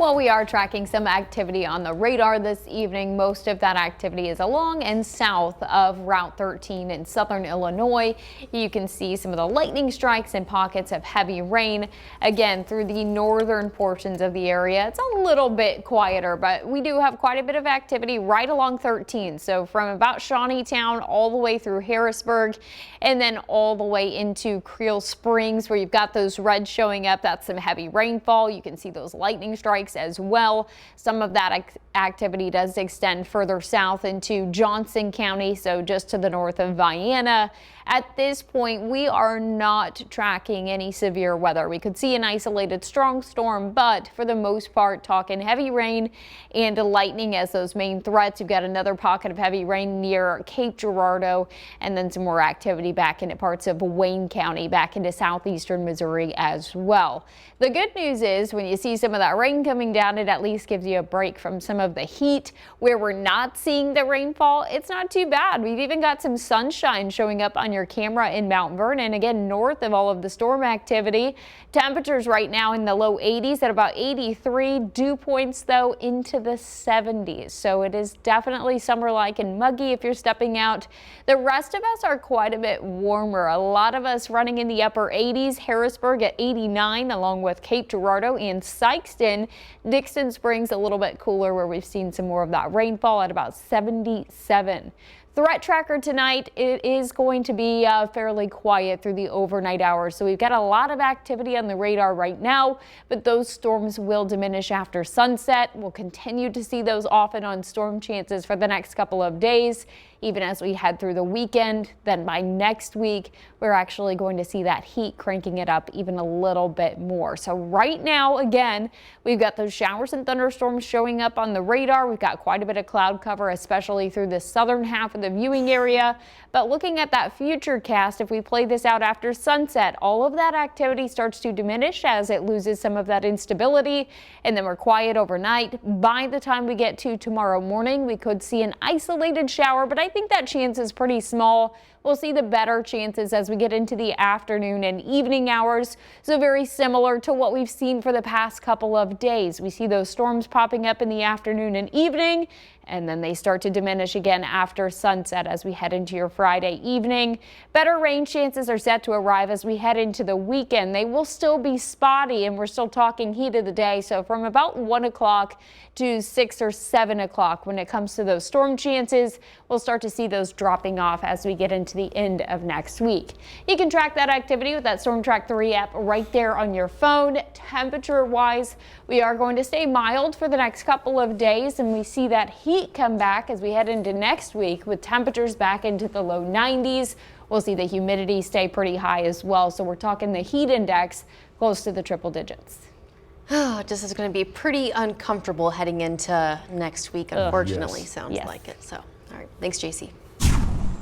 Well, we are tracking some activity on the radar this evening. Most of that activity is along and south of Route 13 in southern Illinois. You can see some of the lightning strikes and pockets of heavy rain. Again, through the northern portions of the area, it's a little bit quieter, but we do have quite a bit of activity right along 13. So from about Shawneetown all the way through Harrisburg and then all the way into Creel Springs, where you've got those reds showing up. That's some heavy rainfall. You can see those lightning strikes as well. Some of that activity does extend further south into Johnson County, so just to the north of Vienna. At this point, we are not tracking any severe weather. We could see an isolated strong storm, but for the most part, talking heavy rain and lightning as those main threats. You've got another pocket of heavy rain near Cape Girardeau, and then some more activity back into parts of Wayne County, back into southeastern Missouri as well. The good news is when you see some of that rain coming down, it at least gives you a break from some of the heat. Where we're not seeing the rainfall, it's not too bad. We've even got some sunshine showing up on your camera in Mount Vernon, again north of all of the storm activity. Temperatures right now in the low 80s at about 83. Dew points though into the 70s, so it is definitely summer-like and muggy if you're stepping out. The rest of us are quite a bit warmer. A lot of us running in the upper 80s. Harrisburg at 89, along with Cape Girardeau and Sykeston. Dixon Springs a little bit cooler, where we've seen some more of that rainfall at about 77. Threat tracker tonight, it is going to be fairly quiet through the overnight hours. So we've got a lot of activity on the radar right now, but those storms will diminish after sunset. We'll continue to see those off and on storm chances for the next couple of days, even as we head through the weekend. Then by next week, we're actually going to see that heat cranking it up even a little bit more. So right now, again, we've got those showers and thunderstorms showing up on the radar. We've got quite a bit of cloud cover, especially through the southern half of the viewing area. But looking at that future cast, if we play this out after sunset, all of that activity starts to diminish as it loses some of that instability, and then we're quiet overnight. By the time we get to tomorrow morning, we could see an isolated shower, but I think that chance is pretty small. We'll see the better chances as we get into the afternoon and evening hours. So very similar to what we've seen for the past couple of days. We see those storms popping up in the afternoon and evening, and then they start to diminish again after sunset as we head into your Friday evening. Better rain chances are set to arrive as we head into the weekend. They will still be spotty, and we're still talking heat of the day. So from about 1 o'clock to 6 or 7 o'clock, when it comes to those storm chances, we'll start to see those dropping off as we get into the end of next week. You can track that activity with that Storm Track 3 app right there on your phone. Temperature wise, we are going to stay mild for the next couple of days, and we see that heat come back as we head into next week with temperatures back into the low 90s. We'll see the humidity stay pretty high as well, so we're talking the heat index close to the triple digits. Oh, this is going to be pretty uncomfortable heading into next week, unfortunately. Yes. Sounds like it. So, all right. Thanks, Jacie.